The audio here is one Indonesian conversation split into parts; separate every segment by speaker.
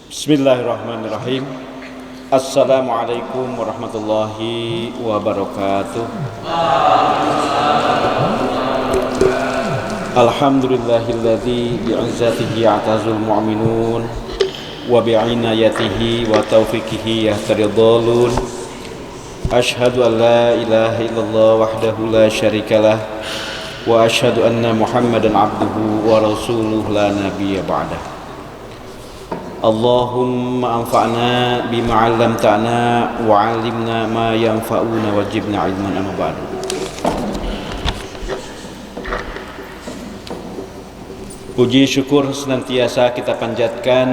Speaker 1: Bismillahirrahmanirrahim. Assalamualaikum warahmatullahi wabarakatuh. Alhamdulillahilladzi bi'izzatihi ya'tazul mu'minun wa bi'inayatihi wa taufiqihi yahtadidhalun. Ashhadu an la ilaha illallah wahdahu la syarikalah wa ashhadu anna Muhammadan abduhu wa rasuluhu la nabiyya ba'dah. Allahumma anfa'na bima 'allamtana wa 'allimna ma yanfa'una wajibna 'ilman amma ba'du. Puji syukur senantiasa kita panjatkan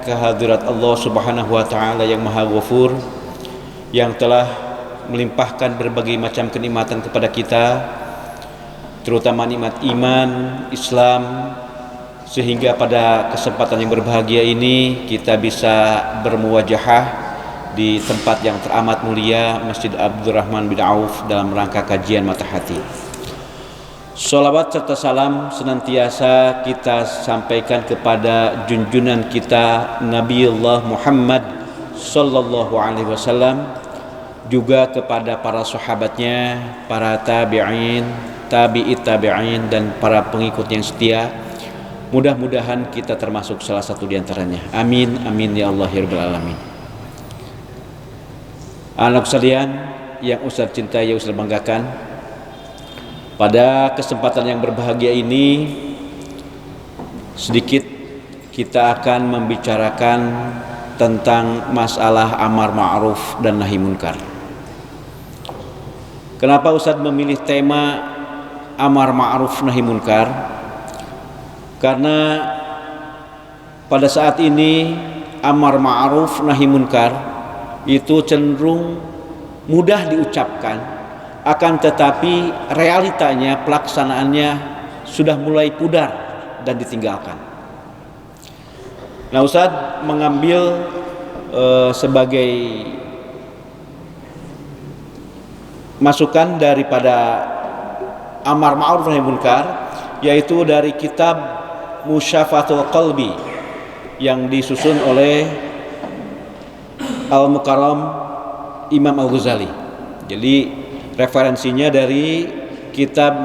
Speaker 1: kehadirat Allah Subhanahu wa taala yang Maha Ghafur, yang telah melimpahkan berbagai macam kenikmatan kepada kita, terutama nikmat iman, Islam, sehingga pada kesempatan yang berbahagia ini kita bisa bermuwajahah di tempat yang teramat mulia, Masjid Abdurrahman bin Auf, dalam rangka kajian mata hati. Sholawat serta salam senantiasa kita sampaikan kepada junjungan kita Nabiullah Muhammad sallallahu alaihi wasallam, juga kepada para sahabatnya, para tabi'in, tabi'it tabi'in, dan para pengikut yang setia. Mudah-mudahan kita termasuk salah satu di antaranya. Amin, amin ya Allah ya Rabbal Alamin. Anak sekalian yang Ustaz cintai, yang Ustaz banggakan, pada kesempatan yang berbahagia ini sedikit kita akan membicarakan tentang masalah amar ma'ruf dan nahi munkar. Kenapa Ustaz memilih tema amar ma'ruf nahi munkar? Karena pada saat ini amar ma'ruf nahi munkar itu cenderung mudah diucapkan, akan tetapi realitanya, pelaksanaannya sudah mulai pudar dan ditinggalkan. Nah, Ustaz mengambil sebagai masukan daripada amar ma'ruf nahi munkar, yaitu dari kitab Musyafatul Qalbi yang disusun oleh Al-Mukarram Imam Al-Ghazali. Jadi referensinya dari kitab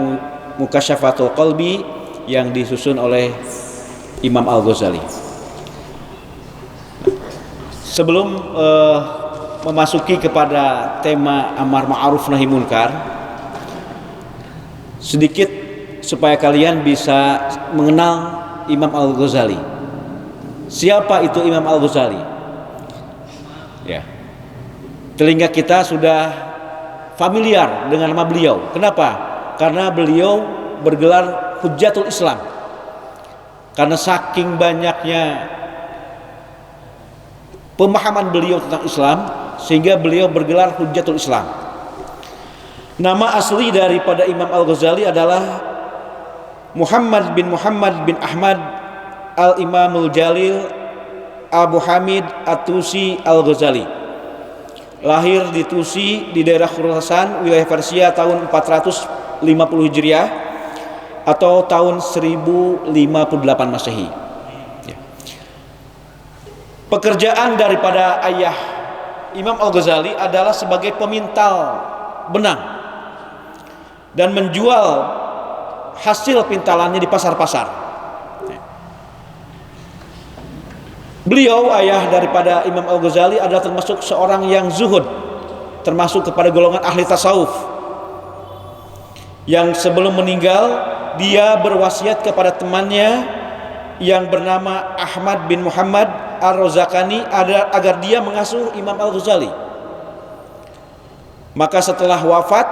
Speaker 1: Musyafatul Qalbi yang disusun oleh Imam Al-Ghazali. Sebelum memasuki kepada tema amar ma'ruf nahi munkar, sedikit supaya kalian bisa mengenal Imam Al-Ghazali. Siapa itu Imam Al-Ghazali? Ya, telinga kita sudah familiar dengan nama beliau. Kenapa? Karena beliau bergelar Hujjatul Islam. Karena saking banyaknya pemahaman beliau tentang Islam, sehingga beliau bergelar Hujjatul Islam. Nama asli daripada Imam Al-Ghazali adalah Muhammad bin Ahmad Al-Imamul Jalil Abu Hamid At-Tusi Al-Ghazali. Lahir di Tusi di daerah Khurasan, wilayah Persia, tahun 450 Hijriah atau tahun 1058 Masehi. Pekerjaan daripada ayah Imam Al-Ghazali adalah sebagai pemintal benang dan menjual hasil pintalannya di pasar-pasar. Beliau, ayah daripada Imam Al-Ghazali, adalah termasuk seorang yang zuhud, termasuk kepada golongan ahli tasawuf, yang sebelum meninggal dia berwasiat kepada temannya yang bernama Ahmad bin Muhammad Ar-Rozakani agar dia mengasuh Imam Al-Ghazali. Maka setelah wafat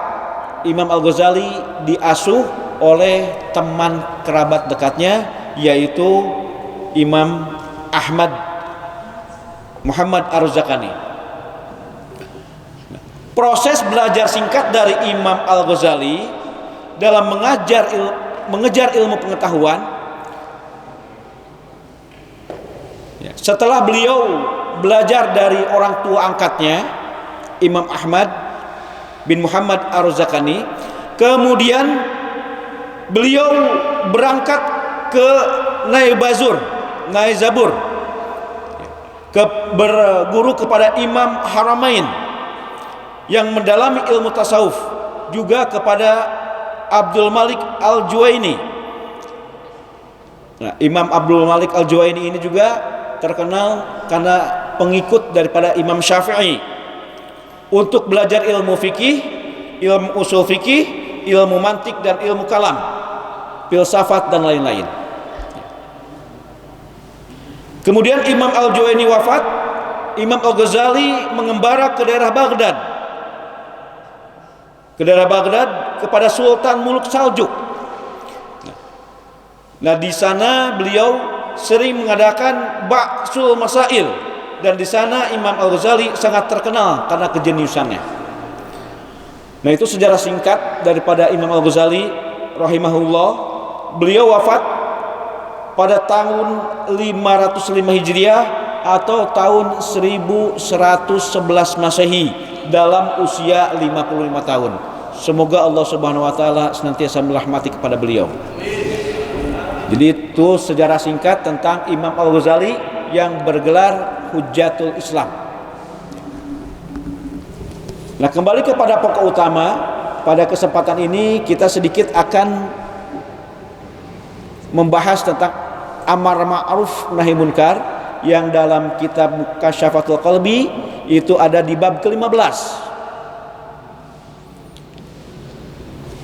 Speaker 1: Imam Al-Ghazali diasuh oleh teman kerabat dekatnya, yaitu Imam Ahmad Muhammad Ar-Rozakani. Proses belajar singkat dari Imam Al-Ghazali dalam mengejar ilmu pengetahuan, setelah beliau belajar dari orang tua angkatnya Imam Ahmad bin Muhammad Ar-Rozakani, kemudian beliau berangkat ke Naizabur, berguru kepada Imam Haramain yang mendalami ilmu tasawuf, juga kepada Abdul Malik Al-Juwaini. Nah, Imam Abdul Malik Al-Juwaini ini juga terkenal karena pengikut daripada Imam Syafi'i untuk belajar ilmu fikih, ilmu usul fikih, ilmu mantik dan ilmu kalam, filsafat dan lain-lain. Kemudian Imam Al-Juwaini wafat, Imam Al-Ghazali mengembara ke daerah Baghdad, kepada Sultan Muluk Saljuk. Nah, di sana beliau sering mengadakan Ba'sul Masail, dan di sana Imam Al-Ghazali sangat terkenal karena kejeniusannya. Nah, itu sejarah singkat daripada Imam Al-Ghazali rahimahullah. Beliau wafat pada tahun 505 Hijriah atau tahun 1111 Masehi dalam usia 55 tahun. Semoga Allah Subhanahu wa taala senantiasa merahmati kepada beliau. Jadi itu sejarah singkat tentang Imam Al-Ghazali yang bergelar Hujjatul Islam. Nah, kembali kepada pokok utama, pada kesempatan ini kita sedikit akan membahas tentang amar ma'ruf nahi munkar yang dalam kitab Kasyafatul Qalbi itu ada di bab ke-15.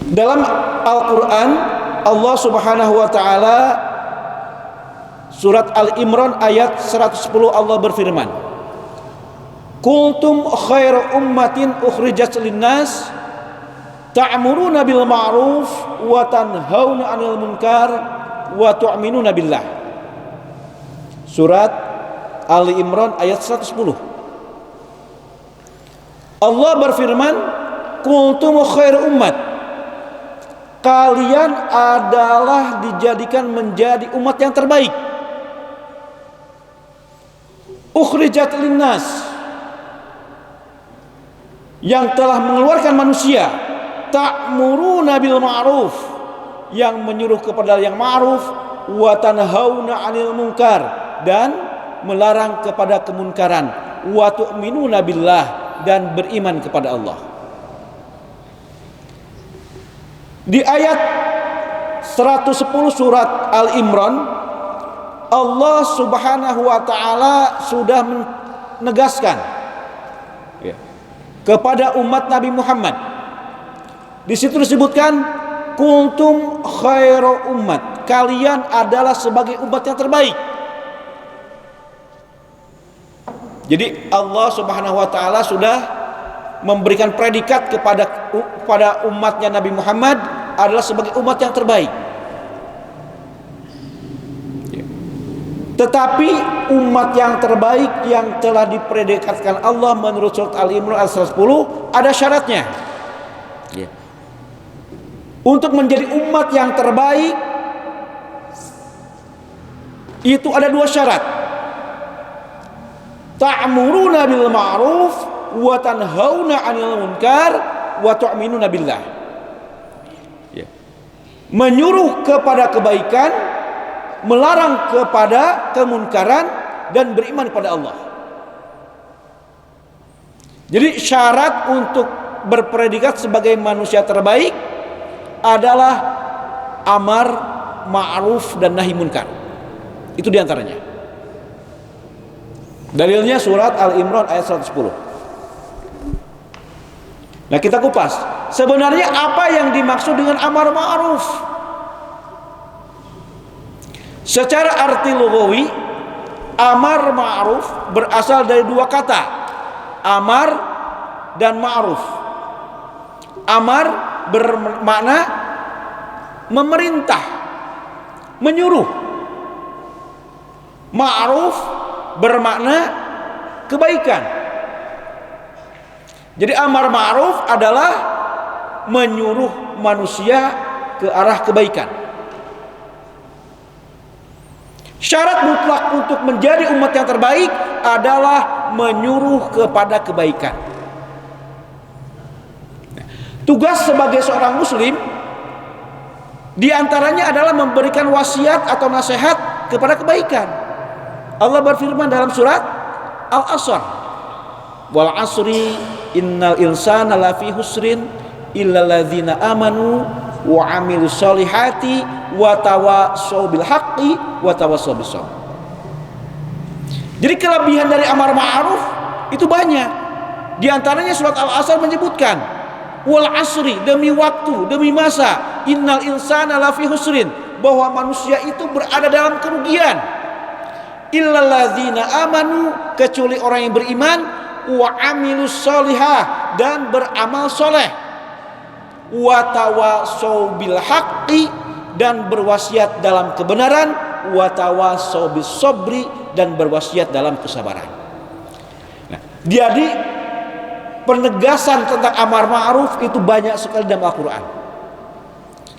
Speaker 1: Dalam Al-Qur'an Allah Subhanahu wa taala surat Al-Imran ayat 110 Allah berfirman, "Kuntum khairu ummatin ukhrijat lin-nas ta'muruna bil ma'ruf wa tanhauna 'anil munkar wa tu'minuna billah." Surat Ali Imran ayat 110. Allah berfirman, "Kuntum khairu ummat." Kalian adalah dijadikan menjadi umat yang terbaik. Ukhrijat linnas, yang telah mengeluarkan manusia. Ta'muruna bil ma'ruf, yang menyuruh kepada yang ma'ruf, wa tanhauna 'anil munkar, dan melarang kepada kemunkaran, wa tu'minuna billah, dan beriman kepada Allah. Di ayat 110 surat Al-Imran, Allah Subhanahu wa taala sudah menegaskan kepada umat Nabi Muhammad. Di situ disebutkan, kuntum khairu ummat, kalian adalah sebagai umat yang terbaik. Jadi Allah Subhanahu wa taala sudah memberikan predikat kepada umatnya Nabi Muhammad adalah sebagai umat yang terbaik. Tetapi umat yang terbaik yang telah dipredikatkan Allah menurut surat Al-Imran ayat 110 ada syaratnya. Untuk menjadi umat yang terbaik itu ada dua syarat. Ta'muruna bil ma'ruf wa tanhauna 'anil munkar wa tu'minuna billah. Menyuruh kepada kebaikan, melarang kepada kemunkaran, dan beriman kepada Allah. Jadi syarat untuk berpredikat sebagai manusia terbaik adalah amar ma'ruf dan nahi munkar. Itu diantaranya. Dalilnya surat Al-Imran ayat 110. Nah, kita kupas. Sebenarnya apa yang dimaksud dengan amar ma'ruf? Secara arti lughawi, amar ma'ruf berasal dari dua kata, amar dan ma'ruf. Amar bermakna memerintah, menyuruh. Ma'ruf bermakna kebaikan. Jadi amar ma'ruf adalah menyuruh manusia ke arah kebaikan. Syarat mutlak untuk menjadi umat yang terbaik adalah menyuruh kepada kebaikan. Tugas sebagai seorang muslim
Speaker 2: Di antaranya adalah memberikan wasiat atau nasihat kepada kebaikan. Allah berfirman dalam surat Al-Asr, wal asri innal insana lafi husrin illal ladzina amanu wa amilus solihati wa tawassaw bil haqqi wa tawassaw bis sabr. Jadi kelebihan dari amar ma'ruf itu banyak. Di antaranya surat Al-Asr menyebutkan wal asri, demi waktu, demi masa, innal insana lafi husrin, bahwa manusia itu berada dalam kerugian. Illal ladzina amanu, kecuali orang yang beriman, wa amilus solihah, dan beramal soleh, wa tawassaw bil haqqi, dan berwasiat dalam kebenaran, wa tawassaw bis sabri, dan berwasiat dalam kesabaran. Nah, jadi penegasan tentang amar ma'ruf itu banyak sekali dalam Al-Quran.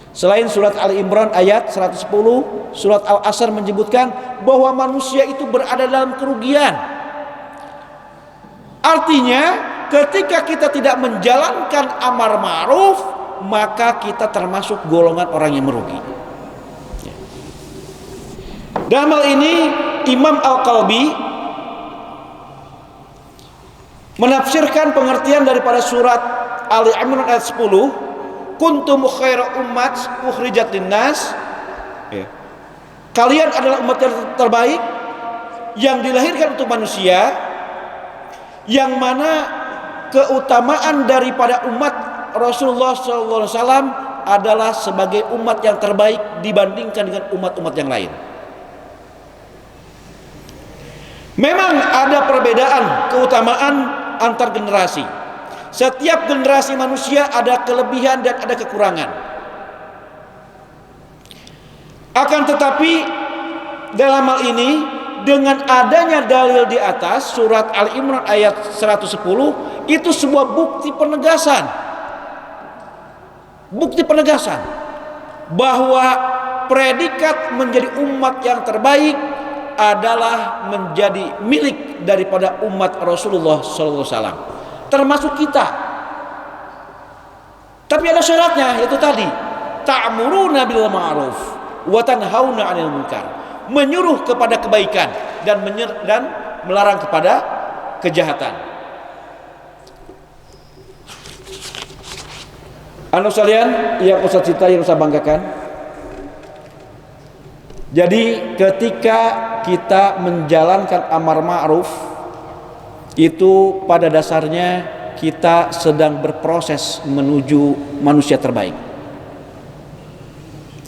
Speaker 2: Selain surat Ali Imran ayat 110, surat Al-Asr menyebutkan bahwa manusia itu berada dalam kerugian. Artinya ketika kita tidak menjalankan amar ma'ruf, maka kita termasuk golongan orang yang merugi. Dalam hal ini Imam Al-Qalbi menafsirkan pengertian daripada surat Ali Imran ayat 10, kuntum khaira ummat ukhrijat linnas, kalian adalah umat yang terbaik yang dilahirkan untuk manusia, yang mana keutamaan daripada umat Rasulullah SAW adalah sebagai umat yang terbaik dibandingkan dengan umat-umat yang lain. Memang ada perbedaan keutamaan antar generasi. Setiap generasi manusia ada kelebihan dan ada kekurangan. Akan tetapi dalam hal ini, dengan adanya dalil di atas surat Al-Imran ayat 110, itu sebuah bukti penegasan. Bukti penegasan bahwa predikat menjadi umat yang terbaik adalah menjadi milik daripada umat Rasulullah SAW, termasuk kita. Tapi ada syaratnya, yaitu tadi ta'muruna bil ma'ruf wa tanhauna 'anil munkar, menyuruh kepada kebaikan dan melarang kepada kejahatan. Anak sekalian yang Ustaz cintai, yang Ustaz banggakan, jadi ketika kita menjalankan amar ma'ruf, itu pada dasarnya kita sedang berproses menuju manusia terbaik.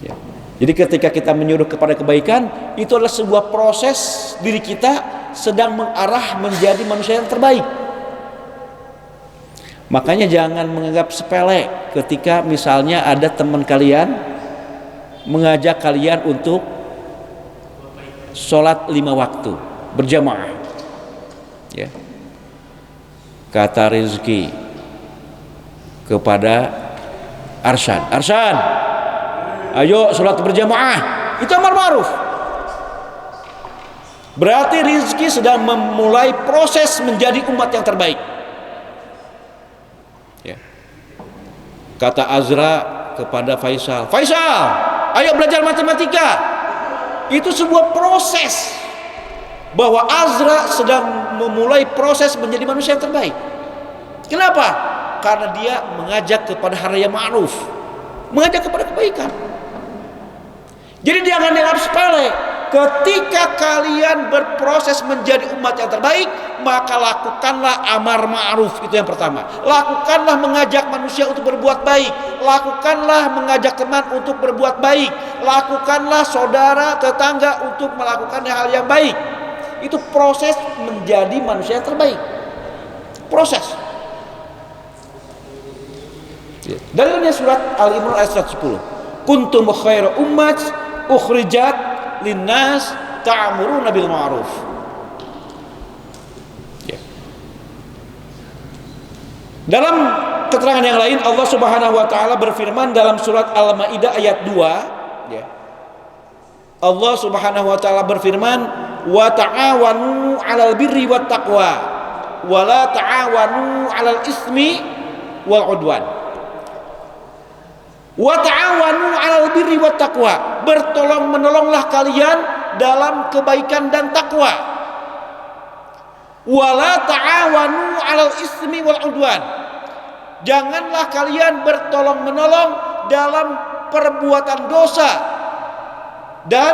Speaker 2: Ya. Jadi ketika kita menyuruh kepada kebaikan, itu adalah sebuah proses diri kita sedang mengarah menjadi manusia yang terbaik. Makanya jangan menganggap sepele ketika misalnya ada teman kalian mengajak kalian untuk sholat 5 waktu berjamaah, ya. Kata Rizki kepada Arsan, ayo sholat berjamaah, itu amar ma'ruf. Berarti Rizki sedang memulai proses menjadi umat yang terbaik, ya. Kata Azra kepada Faisal, ayo belajar matematika. Itu sebuah proses bahwa Azra sedang memulai proses menjadi manusia yang terbaik. Kenapa? Karena dia mengajak kepada hal yang ma'ruf, mengajak kepada kebaikan. Jadi jangan dianggap sepele. Ketika kalian berproses menjadi umat yang terbaik, maka lakukanlah amar ma'ruf, itu yang pertama. Lakukanlah mengajak manusia untuk berbuat baik. Lakukanlah mengajak teman untuk berbuat baik. Lakukanlah saudara, tetangga untuk melakukan hal yang baik. Itu proses menjadi manusia yang terbaik. Proses. Dalilnya surat Al-Imran ayat 110. Kuntum khaira ummat ukhrijat linnas ta'muruna bil ma'ruf. Ya. Dalam keterangan yang lain, Allah Subhanahu wa taala berfirman dalam surat Al-Maidah ayat 2, ya. Allah Subhanahu wa taala berfirman, "Wa ta'awanu 'alal birri wat taqwa wa la ta'awanu 'alal ismi wal 'udwan." Wa ta'awanu 'alal birri wat taqwa. Bertolong-menolonglah kalian dalam kebaikan dan takwa. Wala ta'awanu 'alal ismi wal 'udwan. Janganlah kalian bertolong-menolong dalam perbuatan dosa dan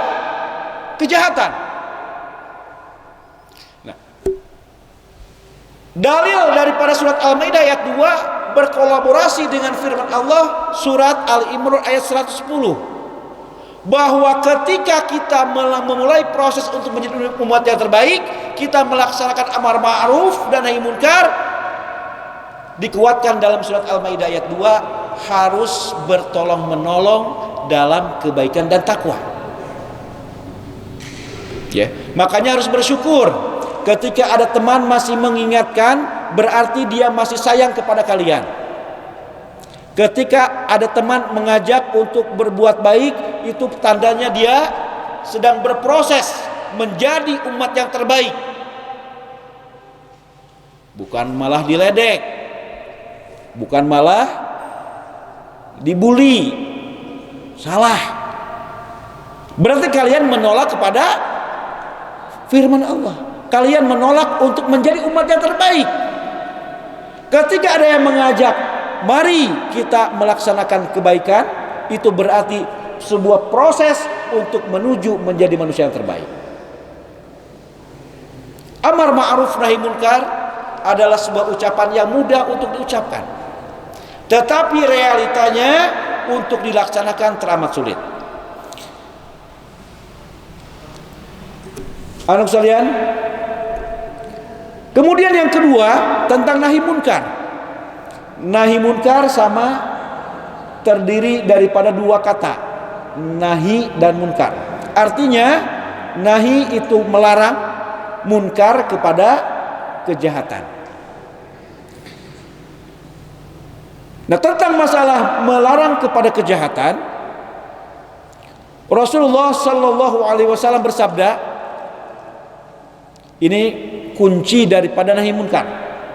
Speaker 2: kejahatan. Nah, dalil daripada surat Al-Maidah ayat 2 berkolaborasi dengan firman Allah surat Al-Imran ayat 110, bahwa ketika kita memulai proses untuk menjadi umat yang terbaik, kita melaksanakan amar ma'ruf dan nahi munkar, dikuatkan dalam surat Al-Maidah ayat 2, harus bertolong menolong dalam kebaikan dan takwa. Ya, makanya harus bersyukur ketika ada teman masih mengingatkan, berarti dia masih sayang kepada kalian. Ketika ada teman mengajak untuk berbuat baik, itu tandanya dia sedang berproses menjadi umat yang terbaik, bukan malah diledek, bukan malah dibully. Salah. Berarti kalian menolak kepada firman Allah. Kalian menolak untuk menjadi umat yang terbaik. Ketika ada yang mengajak, mari kita melaksanakan kebaikan, itu berarti sebuah proses untuk menuju menjadi manusia yang terbaik. Amar ma'ruf nahi munkar adalah sebuah ucapan yang mudah untuk diucapkan, tetapi realitanya untuk dilaksanakan teramat sulit. Anak sekalian, kemudian yang kedua tentang nahi munkar. Nahi munkar sama terdiri daripada dua kata, nahi dan munkar. Artinya nahi itu melarang, munkar kepada kejahatan. Nah, tentang masalah melarang kepada kejahatan, Rasulullah Shallallahu Alaihi Wasallam bersabda, ini kunci daripada nahi munkar.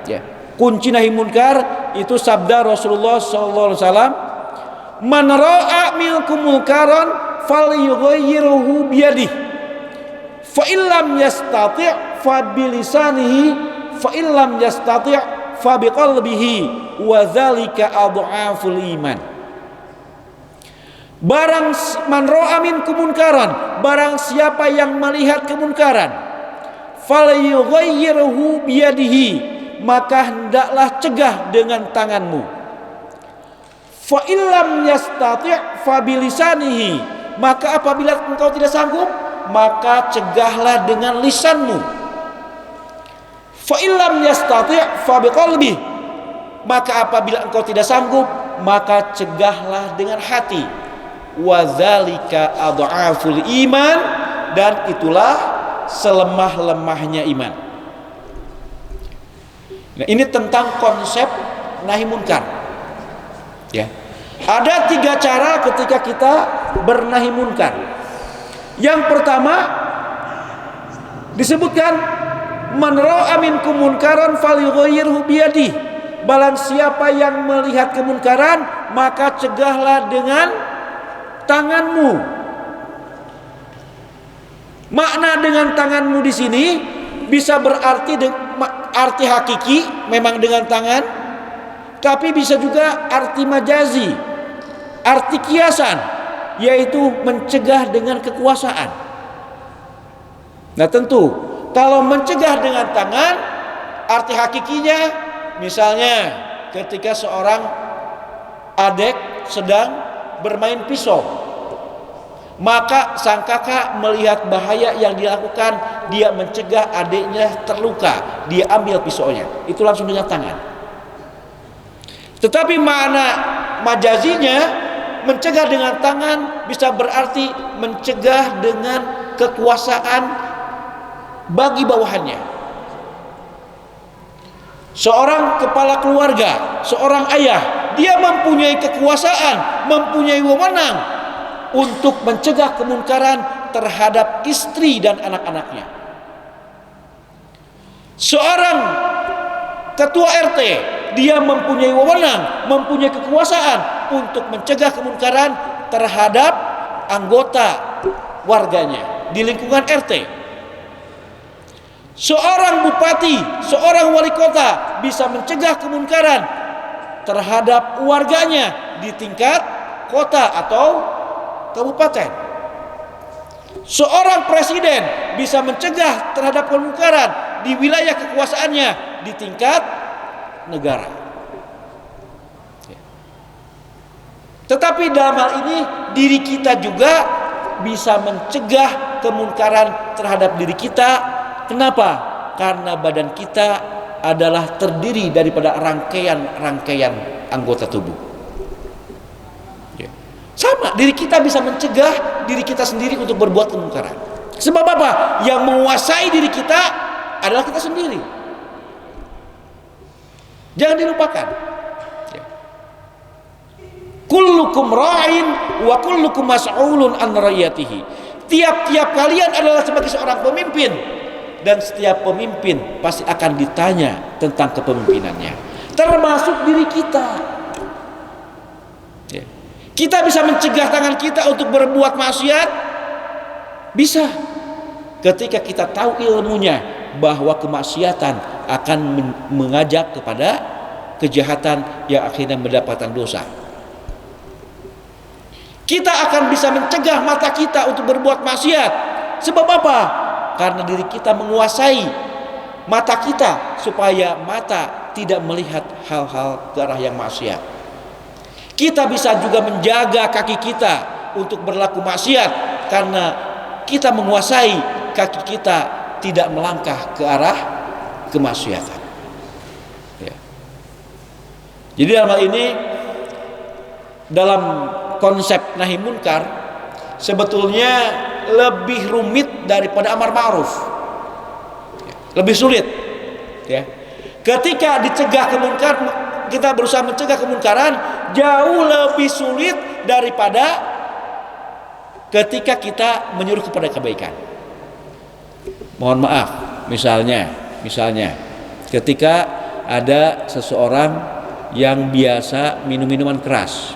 Speaker 2: Ya, kunci nahi munkar itu sabda Rasulullah Shallallahu Alaihi Wasallam, man ra'a minkum munkaran falyughayyirhu biyadihi, fa illam yastati' fa bilisanihi, fa illam yastati' fa biqalbihi, wa dzalika adhaful iman. Barang man ra'a minkum munkaran, barang siapa yang melihat kemunkaran, falyughayyirhu biyadihi, maka hendaklah cegah dengan tanganmu. Fa illam yastati' fa bilisanihi, maka apabila engkau tidak sanggup, maka cegahlah dengan lisanmu. Fa illam yastati' fa biqalbi, maka apabila engkau tidak sanggup, maka cegahlah dengan hati. Wa dzalika adhaful iman, dan itulah selemah-lemahnya iman. Nah, ini tentang konsep nahi munkar. Ya. Ada 3 cara ketika kita bernahi munkar. Yang pertama disebutkan, man ra'a minkum munkaran falyughayyirhu biyadihi. Barang siapa yang melihat kemunkaran, maka cegahlah dengan tanganmu. Makna dengan tanganmu di sini bisa berarti arti hakiki, memang dengan tangan, tapi bisa juga arti majazi, arti kiasan, yaitu mencegah dengan kekuasaan. Nah, tentu kalau mencegah dengan tangan, arti hakikinya misalnya ketika seorang adik sedang bermain pisau, maka sang kakak melihat bahaya yang dilakukan, dia mencegah adiknya terluka, dia ambil pisaunya, itu langsung dengan tangan. Tetapi makna majazinya, mencegah dengan tangan bisa berarti mencegah dengan kekuasaan bagi bawahannya. Seorang kepala keluarga, seorang ayah, dia mempunyai kekuasaan, mempunyai wewenang untuk mencegah kemunkaran terhadap istri dan anak-anaknya. Seorang ketua RT, dia mempunyai wewenang, mempunyai kekuasaan untuk mencegah kemungkaran terhadap anggota warganya di lingkungan RT. Seorang bupati, seorang wali kota bisa mencegah kemungkaran terhadap warganya di tingkat kota atau kabupaten. Seorang presiden bisa mencegah terhadap kemungkaran di wilayah kekuasaannya di tingkat negara. Tetapi dalam hal ini diri kita juga bisa mencegah kemungkaran terhadap diri kita. Kenapa? Karena badan kita adalah terdiri daripada rangkaian-rangkaian anggota tubuh. Sama, diri kita bisa mencegah diri kita sendiri untuk berbuat kemungkaran. Sebab apa? Yang menguasai diri kita adalah kita sendiri. Jangan dilupakan. Kullukum ra'in wa kullukum mas'ulun an ra'iyatihi. Tiap-tiap kalian adalah sebagai seorang pemimpin, dan setiap pemimpin pasti akan ditanya tentang kepemimpinannya, termasuk diri kita. Kita bisa mencegah tangan kita untuk berbuat maksiat, bisa ketika kita tahu ilmunya bahwa kemaksiatan akan mengajak kepada kejahatan yang akhirnya mendapatkan dosa. Kita akan bisa mencegah mata kita untuk berbuat maksiat. Sebab apa? Karena diri kita menguasai mata kita supaya mata tidak melihat hal-hal ke arah yang maksiat. Kita bisa juga menjaga kaki kita untuk berlaku maksiat karena kita menguasai kaki kita tidak melangkah ke arah kemaksiatan. Ya. Jadi dalam hal ini, dalam konsep nahi munkar sebetulnya lebih rumit daripada amar ma'ruf, lebih sulit. Ya. Ketika dicegah kemungkaran, kita berusaha mencegah kemungkaran, jauh lebih sulit daripada ketika kita menyuruh kepada kebaikan. Mohon maaf, misalnya ketika ada seseorang yang biasa minum minuman keras,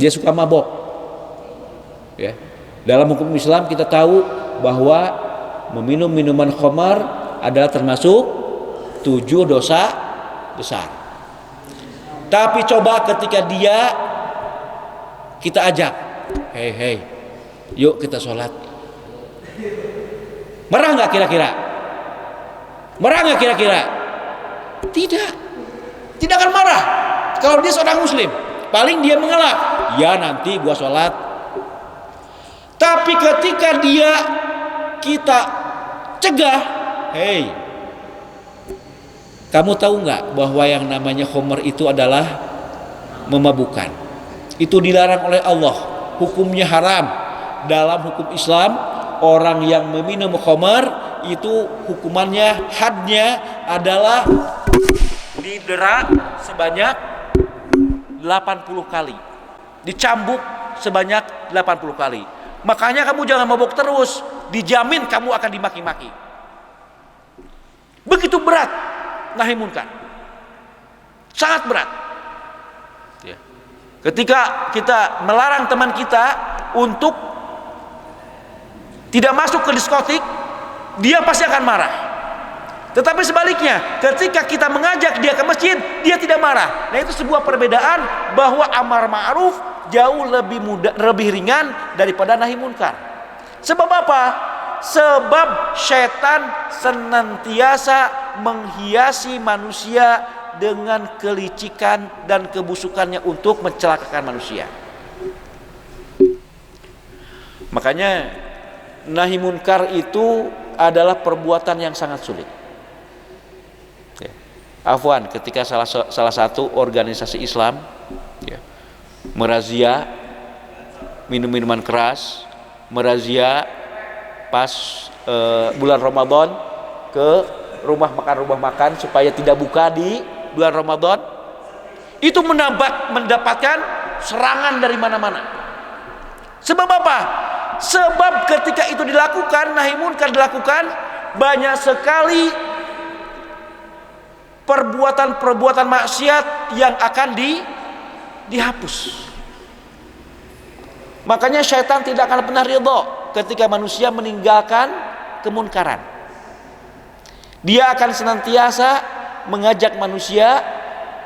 Speaker 2: dia suka mabok, ya. Dalam hukum Islam kita tahu bahwa meminum minuman khamar adalah termasuk 7 dosa besar. Tapi coba ketika kita ajak, hei, yuk kita sholat, marah nggak kira-kira? Tidak akan marah. Kalau dia seorang muslim, paling dia mengelak, ya nanti gua sholat. Tapi ketika kita cegah, hei, kamu tahu nggak bahwa yang namanya khamar itu adalah memabukkan? Itu dilarang oleh Allah, hukumnya haram. Dalam hukum Islam, orang yang meminum khamar itu hukumannya, hadnya adalah didera sebanyak 80 kali, dicambuk sebanyak 80 kali. Makanya kamu jangan mabuk terus, dijamin kamu akan dimaki-maki. Begitu berat nahi munkar, sangat berat. Ya. Ketika kita melarang teman kita untuk tidak masuk ke diskotik, dia pasti akan marah. Tetapi sebaliknya, ketika kita mengajak dia ke masjid, dia tidak marah. Nah, itu sebuah perbedaan bahwa amar ma'ruf jauh lebih ringan daripada nahi munkar. Sebab apa? Sebab syaitan senantiasa menghiasi manusia dengan kelicikan dan kebusukannya untuk mencelakakan manusia. Makanya nahi munkar itu adalah perbuatan yang sangat sulit. Afwan, ketika salah satu organisasi Islam merazia minum-minuman keras, merazia pas bulan Ramadan ke rumah makan supaya tidak buka di bulan Ramadan, itu mendapatkan serangan dari mana-mana. Sebab apa? Sebab ketika itu dilakukan, nahi munkar dilakukan, banyak sekali perbuatan-perbuatan maksiat yang akan dihapus. Makanya syaitan tidak akan pernah ridho ketika manusia meninggalkan kemunkaran. Dia akan senantiasa mengajak manusia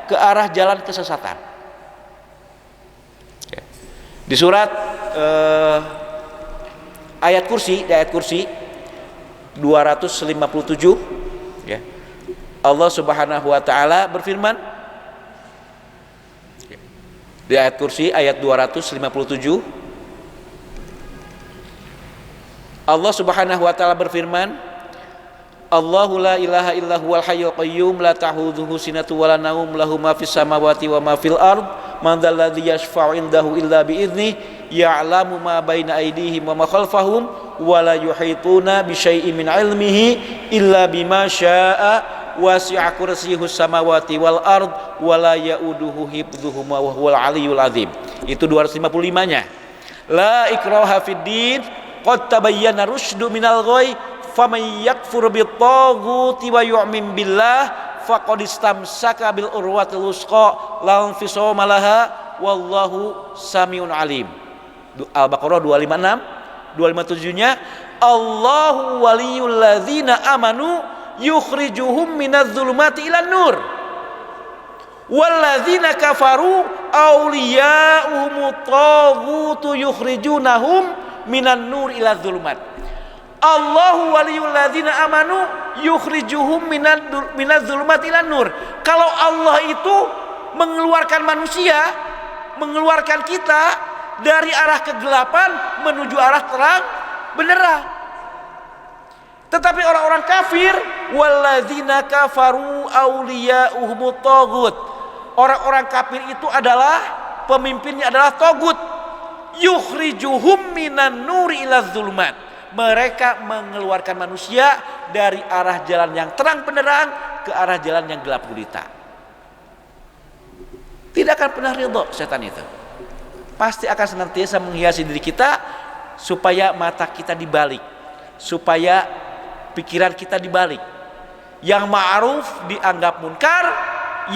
Speaker 2: ke arah jalan kesesatan. Di surat ayat kursi 257 ya, Allah Subhanahu wa taala berfirman di ayat kursi ayat 257, Allah Subhanahu wa taala berfirman, Allahu la ilaha illa huwal hayyul qayyum la ta'khudhuhu sinatun wa la naum lahu ma fis samawati wa ma fil ard man dzal ladzi yashfa'u indahu illa bi idznih ya'lamu ma baina aydihim wa ma khalfahum wa la yuhituna bi syai'in min 'ilmihi illa bima syaa'a wasi'a kursiyyuhus samawati wal ard wa la ya'uduhu hifdzuhuma wa huwal 'aliyyul 'azim. Itu 255-nya. La ikraha fid din qad tabayyana rusydu minal ghayy faman yakfur bit-taghuti wa yu'min billah faqad istamsaka bil urwatil wusqa la infisama laha wallahu samiun alim. Al-Baqarah 256, 257-nya Allahu waliyul ladzina amanu yukhrijuhum minadz zulumati ilan nur walladzina kafaru awliya'uhumut taghutu yukhrijunahum minan nur ilaz zulumat. Allahu waliyul ladzina amanu yukhrijuhum minadz zulumati ilan nur. Kalau Allah itu mengeluarkan manusia, mengeluarkan kita dari arah kegelapan menuju arah terang benderang. Tetapi orang-orang kafir, walladzina kafaru awliya'uhumut taghut. Orang-orang kafir itu adalah pemimpinnya adalah tagut. Yukhrijuhum minan nuri ilaz zulumat. Mereka mengeluarkan manusia dari arah jalan yang terang benderang ke arah jalan yang gelap gulita. Tidak akan pernah ridho setan itu. Pasti akan senantiasa menghiasi diri kita supaya mata kita dibalik, supaya pikiran kita dibalik. Yang ma'ruf dianggap munkar,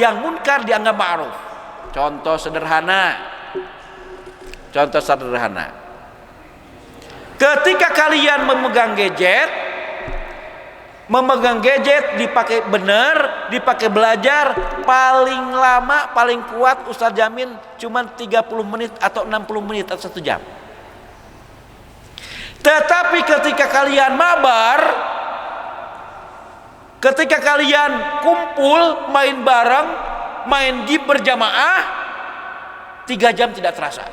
Speaker 2: yang munkar dianggap ma'ruf. Contoh sederhana. Ketika kalian memegang gadget dipakai benar, dipakai belajar, paling lama, paling kuat Ustaz jamin cuma 30 menit atau 60 menit atau 1 jam. Tetapi ketika kalian mabar, ketika kalian kumpul, main bareng, main game berjamaah, 3 jam tidak terasa.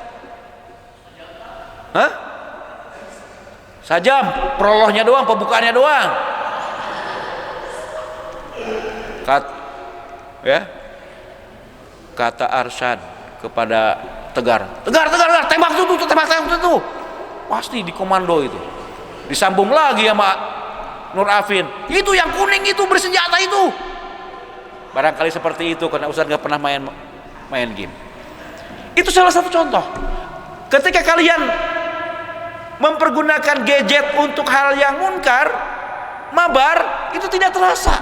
Speaker 2: Hah? Sajam, prolognya doang, pembukaannya doang. Kata Arsyad kepada Tegar, tembak tuh. Pasti dikomando itu. Disambung lagi sama Nur Afin. Itu yang kuning itu bersenjata itu. Barangkali seperti itu karena Ustaz nggak pernah main game. Itu salah satu contoh. Ketika kalian mempergunakan gadget untuk hal yang munkar, mabar, itu tidak terasa.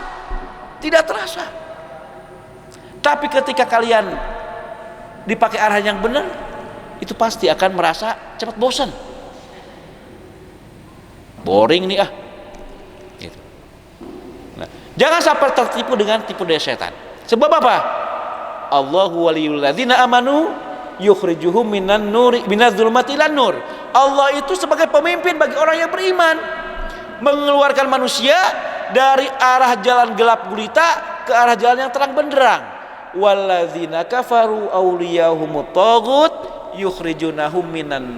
Speaker 2: Tapi ketika kalian dipakai arah yang benar, itu pasti akan merasa cepat bosan. Boring nih gitu. Nah, jangan sampai tertipu dengan tipu daya setan. Sebab apa? Allahu waliyul ladzina amanu yukhrijuhum minadz zulumati ilan nur. Allah itu sebagai pemimpin bagi orang yang beriman, mengeluarkan manusia dari arah jalan gelap gulita ke arah jalan yang terang benderang. Walladzina kafaru awliyahumut taghut yukhrijunahum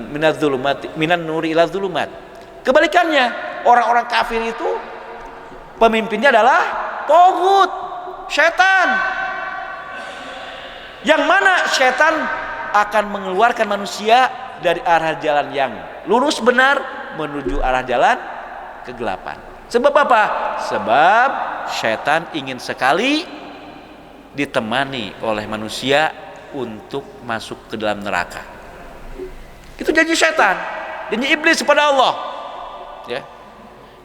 Speaker 2: minadz zulumati minan nuri ilaz zulumat. Kebalikannya, orang-orang kafir itu pemimpinnya adalah taghut, setan. Yang mana setan akan mengeluarkan manusia dari arah jalan yang lurus benar menuju arah jalan kegelapan. Sebab apa? Sebab setan ingin sekali ditemani oleh manusia untuk masuk ke dalam neraka. Itu janji setan, janji iblis kepada Allah. Ya.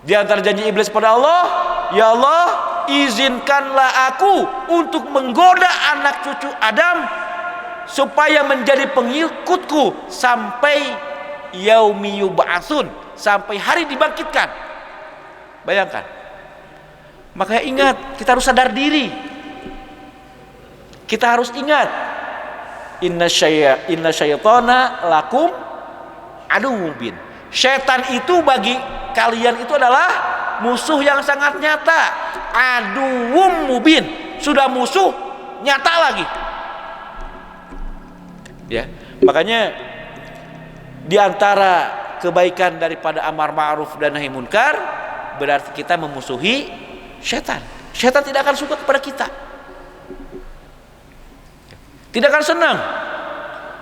Speaker 2: Di antara janji iblis kepada Allah, ya Allah, izinkanlah aku untuk menggoda anak cucu Adam supaya menjadi pengikutku sampai yaumi yub'atsun, sampai hari dibangkitkan. Bayangkan. Makanya ingat, kita harus sadar diri. Kita harus ingat, inna syaitana lakum aduwwun mubin. Syaitan itu bagi kalian itu adalah musuh yang sangat nyata. Aduwwun mubin, sudah musuh nyata lagi. Ya, makanya di antara kebaikan daripada amar ma'ruf dan nahi munkar berarti kita memusuhi syaitan. Syaitan tidak akan suka kepada kita, tidak akan senang.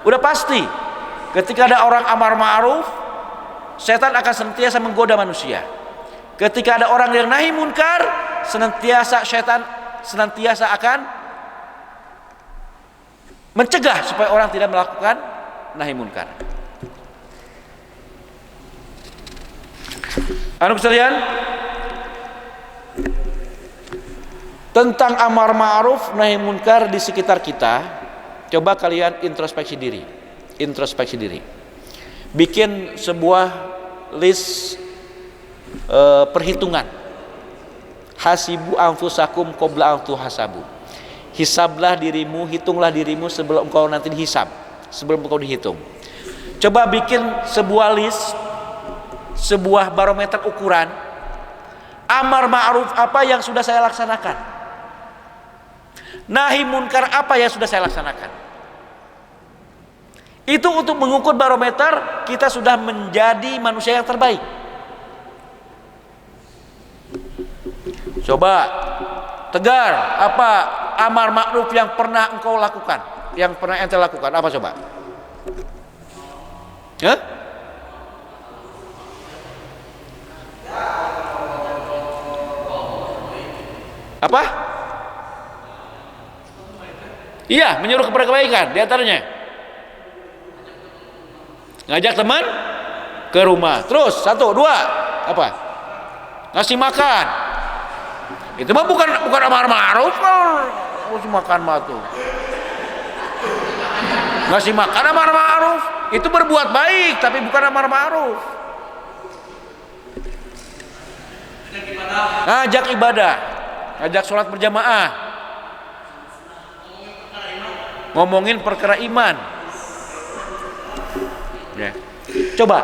Speaker 2: Udah pasti ketika ada orang amar ma'ruf, syaitan akan senantiasa menggoda manusia. Ketika ada orang yang nahi munkar, syaitan senantiasa akan mencegah supaya orang tidak melakukan nahi munkar. Anak sekalian, tentang amar ma'ruf nahi munkar di sekitar kita, coba kalian introspeksi diri. Bikin sebuah list perhitungan. Hasibu anfusakum qabla an tuhasabu. Hisablah dirimu, hitunglah dirimu sebelum engkau nanti dihisab, sebelum engkau dihitung. Coba bikin sebuah list, sebuah barometer ukuran amar ma'ruf apa yang sudah saya laksanakan, nahi munkar apa yang sudah saya laksanakan. Itu untuk mengukur barometer kita sudah menjadi manusia yang terbaik. Coba tegar, apa amar ma'ruf yang pernah engkau lakukan, yang pernah ente lakukan, apa coba? Hah? Apa? Iya, menyuruh kepada kebaikan. Di antaranya ngajak teman ke rumah. Terus 1, 2, apa? Ngasih makan. Itu mah bukan amar ma'ruf. Ngasih makan mah tuh. Ngasih makan amar ma'ruf. Itu berbuat baik, tapi bukan amar ma'ruf. Ngajak ibadah, ngajak sholat berjamaah, ngomongin perkara iman. Ya. Coba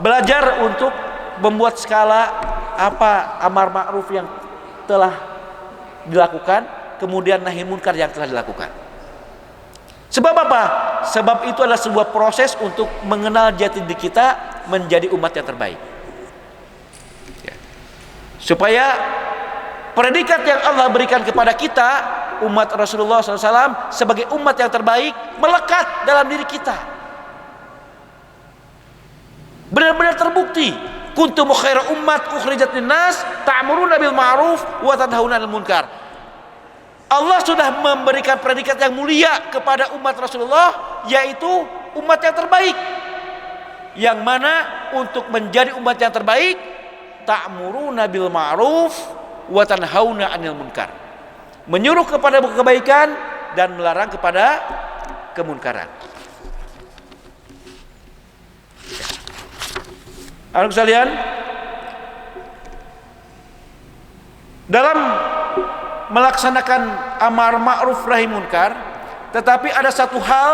Speaker 2: belajar untuk membuat skala apa amar ma'ruf yang telah dilakukan, kemudian nahi munkar yang telah dilakukan. Sebab apa? Sebab itu adalah sebuah proses untuk mengenal jati diri kita menjadi umat yang terbaik. Ya. Supaya predikat yang Allah berikan kepada kita, umat Rasulullah SAW sebagai umat yang terbaik, melekat dalam diri kita. Benar-benar terbukti. Kuntum khairu ummat ukhrijat linnas ta'muruna bil ma'ruf wa tanhauna 'anil munkar. Allah sudah memberikan predikat yang mulia kepada umat Rasulullah, yaitu umat yang terbaik. Yang mana untuk menjadi umat yang terbaik, ta'muruna bil ma'ruf wa tanhauna 'anil munkar. Menyuruh kepada kebaikan dan melarang kepada kemunkaran. Anak sekalian, dalam melaksanakan amar ma'ruf nahi munkar, tetapi ada satu hal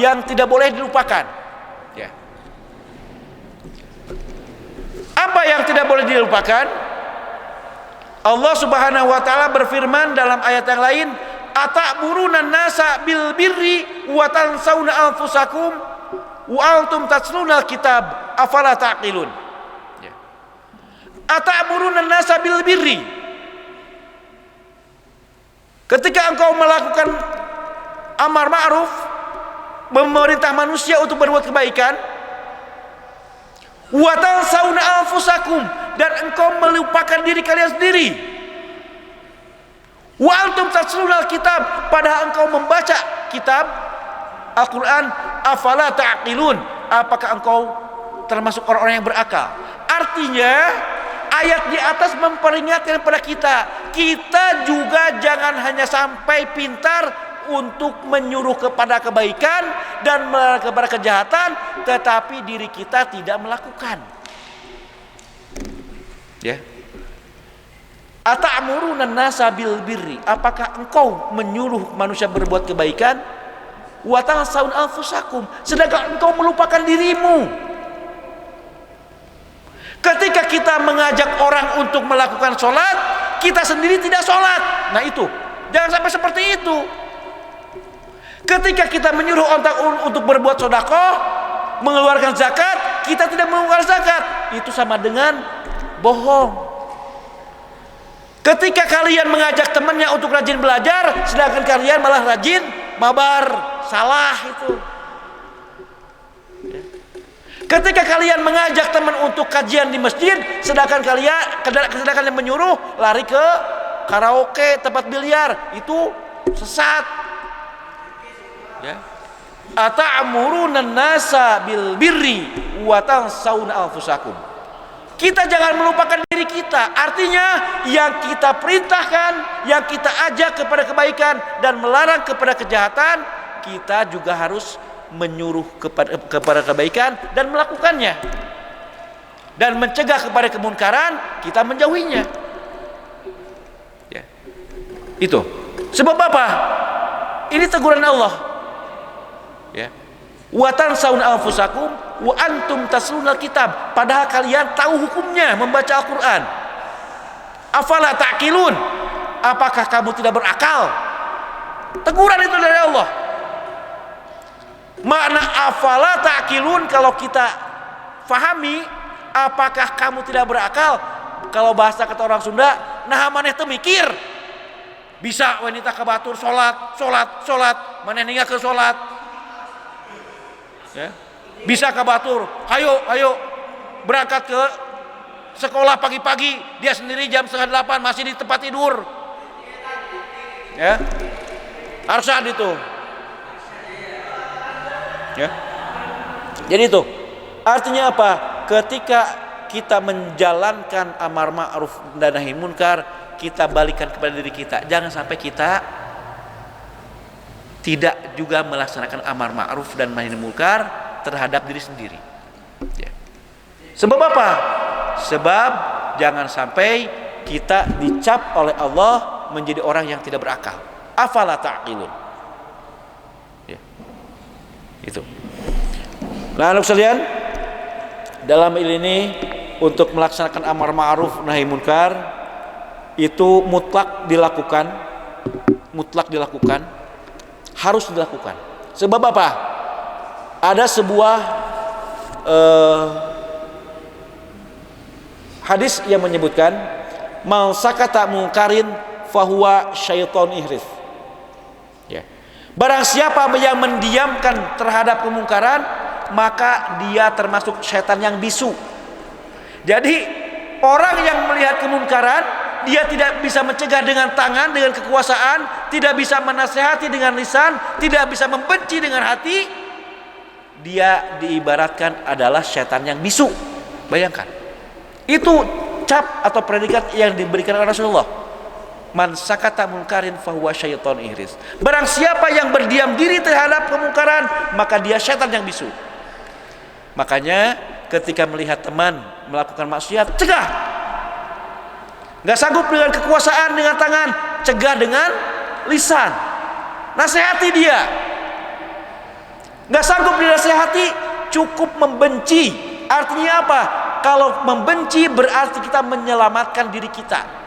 Speaker 2: yang tidak boleh dilupakan. Ya. Apa yang tidak boleh dilupakan? Allah Subhanahu wa taala berfirman dalam ayat yang lain, "Ata'muruna an-nasa bil birri wa tansawna anfusakum wa antum tatluna al-kitab afala taqilun." Ya. Ata'muruna an-nasa bil birri. Ketika engkau melakukan amar ma'ruf, memerintah manusia untuk berbuat kebaikan, wa tansawna anfusakum, dan engkau melupakan diri kalian sendiri, wa antum tatluna al-kitab, padahal engkau membaca kitab Al-Quran, afala ta'qilun, apakah engkau termasuk orang-orang yang berakal? Artinya ayat di atas memperingatkan kepada kita, kita juga jangan hanya sampai pintar, untuk menyuruh kepada kebaikan dan melarang kepada kejahatan, tetapi diri kita tidak melakukan. Ya. Ata'muruna an-nasa bil birri, apakah engkau menyuruh manusia berbuat kebaikan, wa tansawna anfusakum, sedangkan engkau melupakan dirimu. Ketika kita mengajak orang untuk melakukan sholat, kita sendiri tidak sholat. Nah itu, jangan sampai seperti itu. Ketika kita menyuruh orang untuk berbuat sedekah, mengeluarkan zakat, kita tidak mengeluarkan zakat, itu sama dengan bohong. Ketika kalian mengajak temannya untuk rajin belajar, sedangkan kalian malah rajin mabar, salah itu. Ketika kalian mengajak teman untuk kajian di masjid, sedangkan yang menyuruh lari ke karaoke, tempat biliar, itu sesat. Ya. Ata'muruna an-nasa bil birri wa tansawna anfusakum. Kita jangan melupakan diri kita. Artinya yang kita perintahkan, yang kita ajak kepada kebaikan dan melarang kepada kejahatan, kita juga harus menyuruh kepada kebaikan dan melakukannya, dan mencegah kepada kemunkaran, kita menjauhinya. Ya. Itu sebab apa? Ini teguran Allah. Ya. Wa tansawna anfusakum wa antum taslunal kitab, padahal kalian tahu hukumnya membaca Al-Quran. Afala ta'qilun, apakah kamu tidak berakal? Teguran itu dari Allah. Makna afala ta'qilun kalau kita fahami, apakah kamu tidak berakal? Kalau bahasa kata orang Sunda, nah maneh teu mikir. Bisa wanita kabatur salat, maneh ninggal ke salat. Ya. Bisa kabatur, hayo berangkat ke sekolah pagi-pagi, dia sendiri jam 7:30 masih di tempat tidur. Ya. Harusnya itu. Ya. Jadi itu artinya apa? Ketika kita menjalankan amar ma'ruf dan nahi munkar, kita balikan kepada diri kita. Jangan sampai kita tidak juga melaksanakan amar ma'ruf dan nahi munkar terhadap diri sendiri. Ya. Sebab apa? Sebab jangan sampai kita dicap oleh Allah menjadi orang yang tidak berakal. Afala ta'qilun. Itu. Nah, anak sekalian, dalam ini untuk melaksanakan amar ma'ruf nahi munkar itu mutlak dilakukan, harus dilakukan. Sebab apa? Ada sebuah hadis yang menyebutkan man sakata munkarin fahuwa syaiton ihris. Ya. Barang siapa yang mendiamkan terhadap kemungkaran, maka dia termasuk setan yang bisu. Jadi orang yang melihat kemungkaran, dia tidak bisa mencegah dengan tangan, dengan kekuasaan, tidak bisa menasehati dengan lisan, tidak bisa membenci dengan hati, dia diibaratkan adalah setan yang bisu. Bayangkan, itu cap atau predikat yang diberikan oleh Rasulullah. Man sakata munkarin fahuwa syaiton ihris. Barang siapa yang berdiam diri terhadap kemungkaran, maka dia setan yang bisu. Makanya ketika melihat teman melakukan maksiat, cegah. Gak sanggup dengan kekuasaan, dengan tangan, cegah dengan lisan. Nasihati dia. Gak sanggup dinasihati, cukup membenci. Artinya apa? Kalau membenci berarti kita menyelamatkan diri kita.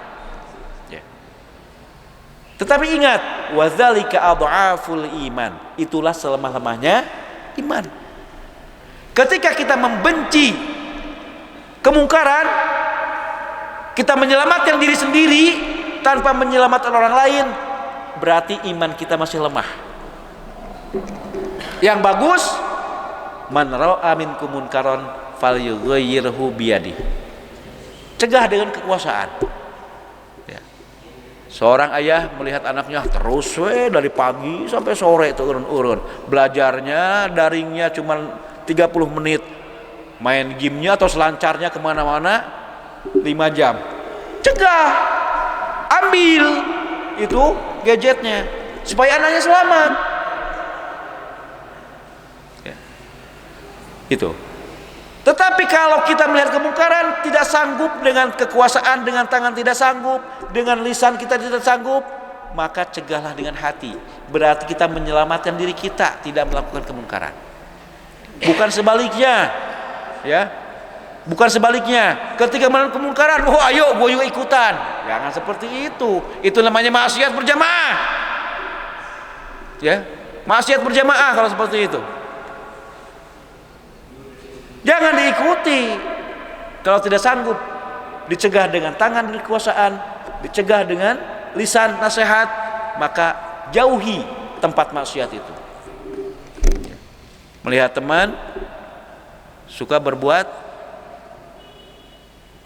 Speaker 2: Tetapi ingat, wadzalika adhaful iman. Itulah selemah-lemahnya iman. Ketika kita membenci kemungkaran, kita menyelamatkan diri sendiri tanpa menyelamatkan orang lain, berarti iman kita masih lemah. Yang bagus, man ra'a minkum munkaran falyughayyirhu biyadihi. Cegah dengan kekuasaan. Seorang ayah melihat anaknya terus dari pagi sampai sore turun-urun. Belajarnya daringnya cuma 30 menit. Main gamenya atau selancarnya kemana-mana 5 jam. Cegah. Ambil itu gadgetnya. supaya anaknya selamat. Ya. Itu. Tetapi kalau kita melihat kemungkaran tidak sanggup dengan kekuasaan, dengan tangan tidak sanggup, dengan lisan kita tidak sanggup, maka cegahlah dengan hati. Berarti kita menyelamatkan diri kita tidak melakukan kemungkaran. Bukan sebaliknya, ya. Bukan sebaliknya. Ketika melakukan kemungkaran, oh ayo gue juga ikutan. Jangan seperti itu. Itu namanya maksiat berjamaah. Ya, maksiat berjamaah kalau seperti itu. Jangan diikuti. Kalau tidak sanggup, dicegah dengan tangan dan kekuasaan, dicegah dengan lisan nasihat, maka jauhi tempat maksiat itu. Melihat teman suka berbuat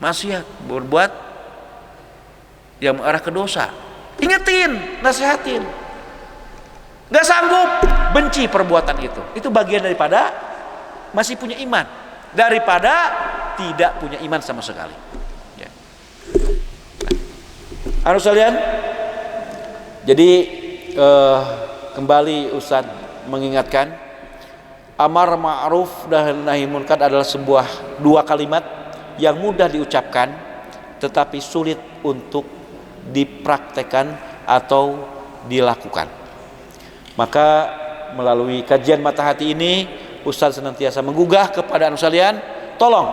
Speaker 2: maksiat, berbuat yang mengarah ke dosa, ingetin, nasihatin. Gak sanggup, benci perbuatan itu. Itu bagian daripada masih punya iman, daripada tidak punya iman sama sekali. Ya. Harus kalian. Jadi kembali Ustaz mengingatkan, amar ma'ruf dan nahi munkar adalah dua kalimat yang mudah diucapkan tetapi sulit untuk dipraktekkan atau dilakukan. Maka melalui kajian Mata Hati ini Ustaz senantiasa menggugah kepada anu sekalian, tolong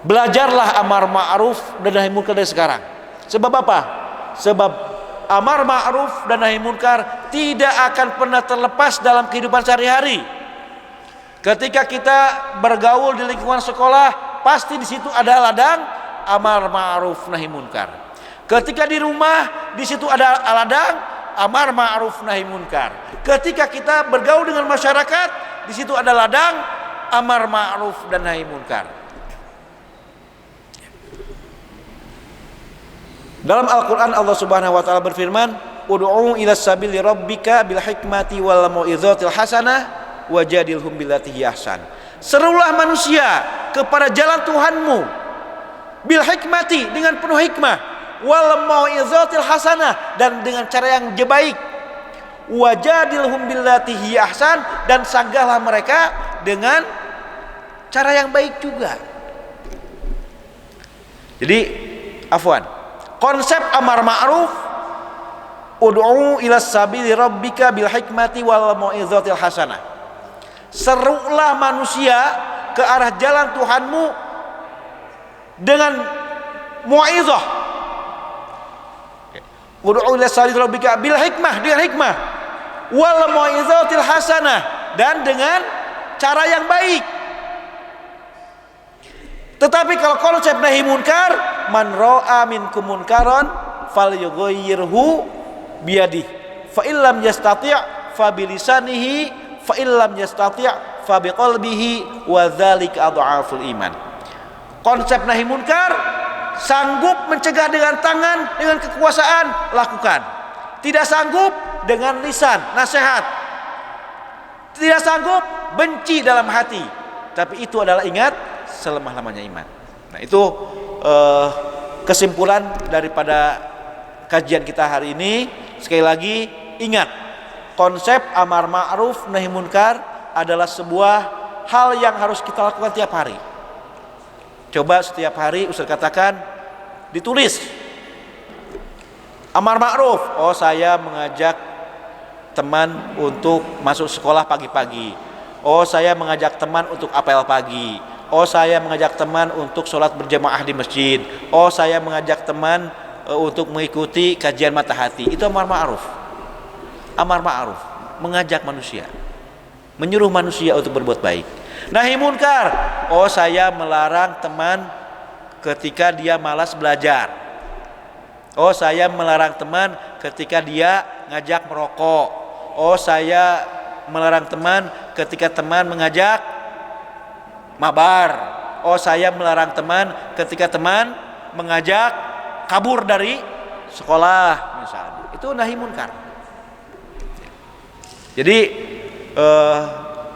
Speaker 2: belajarlah amar ma'ruf dan nahi munkar dari sekarang. Sebab apa? Sebab amar ma'ruf dan nahi munkar tidak akan pernah terlepas dalam kehidupan sehari-hari. Ketika kita bergaul di lingkungan sekolah, pasti di situ ada ladang amar ma'ruf nahi munkar. Ketika di rumah, di situ ada ladang amar ma'ruf nahi munkar. Ketika kita bergaul dengan masyarakat, di situ ada ladang amar ma'ruf dan nahi munkar. Dalam Al-Qur'an Allah Subhanahu wa taala berfirman, "Ud'u ila sabili rabbika bil hikmati wal mau'izatil hasanah wajadilhum billati hi ahsan." Serulah manusia kepada jalan Tuhanmu bil hikmati, dengan penuh hikmah, wal mau'izatil hasanah, dan dengan cara yang baik. Wajadilhum billati hi ahsan, dan sanggahlah mereka dengan cara yang baik juga. Jadi afwan, konsep amar ma'ruf, ud'u ila sabili rabbika bil hikmati wal mau'izatil hasanah. Serulah manusia ke arah jalan Tuhanmu dengan mu'izah. Ud'u ila sabili rabbika bil hikmah, dengan hikmah, wal mau'izatil hasanah, dan dengan cara yang baik. Tetapi kalau konsep nahi munkar, man ra'a minkum munkaran falyughayyirhu biyadihi, fa illam yastati' fa bilisanihi, fa illam yastati' fa biqalbihi, wa dzalika adhaful iman. Konsep nahi munkar, sanggup mencegah dengan tangan, dengan kekuasaan, lakukan. Tidak sanggup, dengan lisan, nasihat. Tidak sanggup, benci dalam hati. Tapi itu adalah, ingat, selemah-lamanya iman. Nah, itu kesimpulan daripada kajian kita hari ini. Sekali lagi, ingat, konsep amar ma'ruf nahi munkar adalah sebuah hal yang harus kita lakukan tiap hari. Coba setiap hari Ustaz katakan, ditulis amar ma'ruf. Oh, saya mengajak teman untuk masuk sekolah pagi-pagi. Oh, saya mengajak teman untuk apel pagi. Oh, saya mengajak teman untuk sholat berjamaah di masjid. Oh, saya mengajak teman untuk mengikuti kajian Mata Hati. Itu amar ma'ruf. Amar ma'ruf, mengajak manusia, menyuruh manusia untuk berbuat baik. Nahi munkar, oh saya melarang teman ketika dia malas belajar. Oh, saya melarang teman ketika dia ngajak merokok. Oh, saya melarang teman ketika teman mengajak mabar. Oh, saya melarang teman ketika teman mengajak kabur dari sekolah misalnya. Itu nahi munkar. Jadi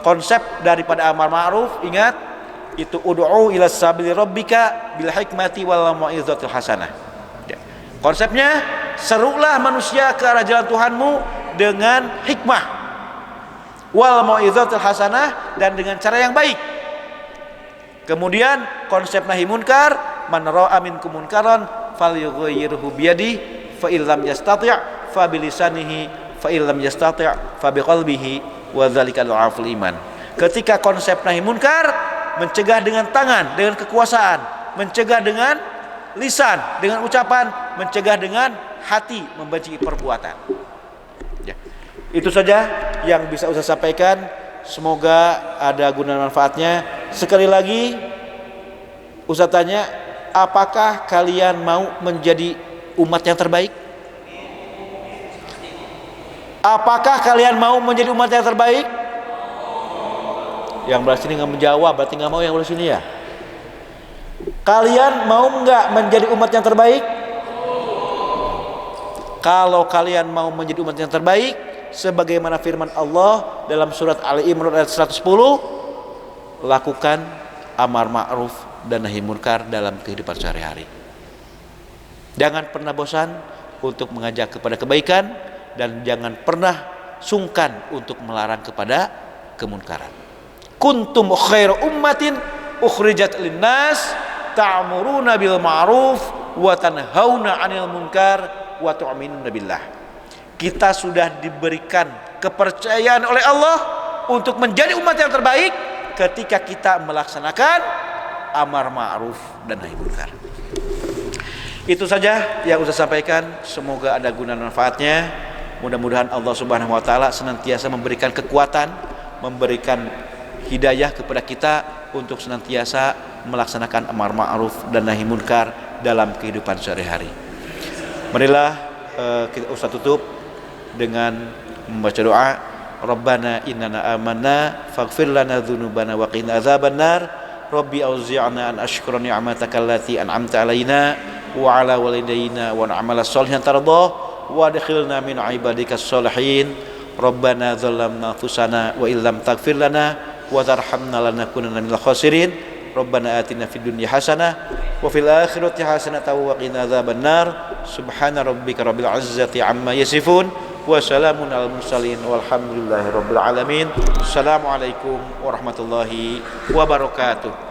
Speaker 2: konsep daripada amar ma'ruf, ingat, itu ud'u ila sabili rabbika bil hikmati wal mau'izatil hasanah. Konsepnya, serulah manusia ke arah jalan Tuhanmu dengan hikmah, wal mau'izatul hasanah, dan dengan cara yang baik. Kemudian konsep nahi munkar, man ra'a minkum munkaran falyughayyirhu biyadihi fa illam yastati' fa bilisanihi fa illam yastati' fa biqalbihi wa dzalika dha'ful iman. Ketika konsep nahi munkar, mencegah dengan tangan, dengan kekuasaan, mencegah dengan lisan, dengan ucapan, mencegah dengan hati, membenci perbuatan. Ya. Itu saja yang bisa Ustaz sampaikan. Semoga ada guna manfaatnya. Sekali lagi Ustaz tanya, apakah kalian mau menjadi umat yang terbaik? Apakah kalian mau menjadi umat yang terbaik? Yang belah sini nggak menjawab, berarti nggak mau yang belah sini ya. Kalian mau nggak menjadi umat yang terbaik? Kalau kalian mau menjadi umat yang terbaik, sebagaimana firman Allah dalam surat Ali Imran ayat 110, lakukan amar ma'ruf dan nahi munkar dalam kehidupan sehari-hari. Jangan pernah bosan untuk mengajak kepada kebaikan, dan jangan pernah sungkan untuk melarang kepada kemunkaran. Kuntum khairu ummatin ukhrijat linnas ta'muruna bil ma'ruf wa tanhauna 'anil munkar wa tu'minuna billah. Kita sudah diberikan kepercayaan oleh Allah untuk menjadi umat yang terbaik ketika kita melaksanakan amar ma'ruf dan nahi munkar. Itu saja yang saya sampaikan. Semoga ada guna manfaatnya. Mudah-mudahan Allah Subhanahu wa taala senantiasa memberikan kekuatan, memberikan hidayah kepada kita untuk senantiasa melaksanakan amar ma'ruf dan nahi munkar dalam kehidupan sehari-hari. Marilah kita Ustaz tutup dengan membaca doa. Rabbana innana amanna faghfir lana dzunubana wa qina adzabannar. Rabbi auzi'na an ashkura ni'mataka allati an'amta 'alaina wa 'ala walidayna wa na'mala shalihan tardah wa adkhilna min 'ibadikas shalihin. Rabbana dzalamna anfusana wa illam taghfir lana wa tarhamna lanakunanna minal khasirin. Rabbana atina fid dunya hasanah wa fil akhirati hasanah wa qina adzabannar. Subhana rabbika rabbil izzati amma yasifun wa salamun alal mursalin walhamdulillahi rabbil alamin. Assalamualaikum warahmatullahi wabarakatuh.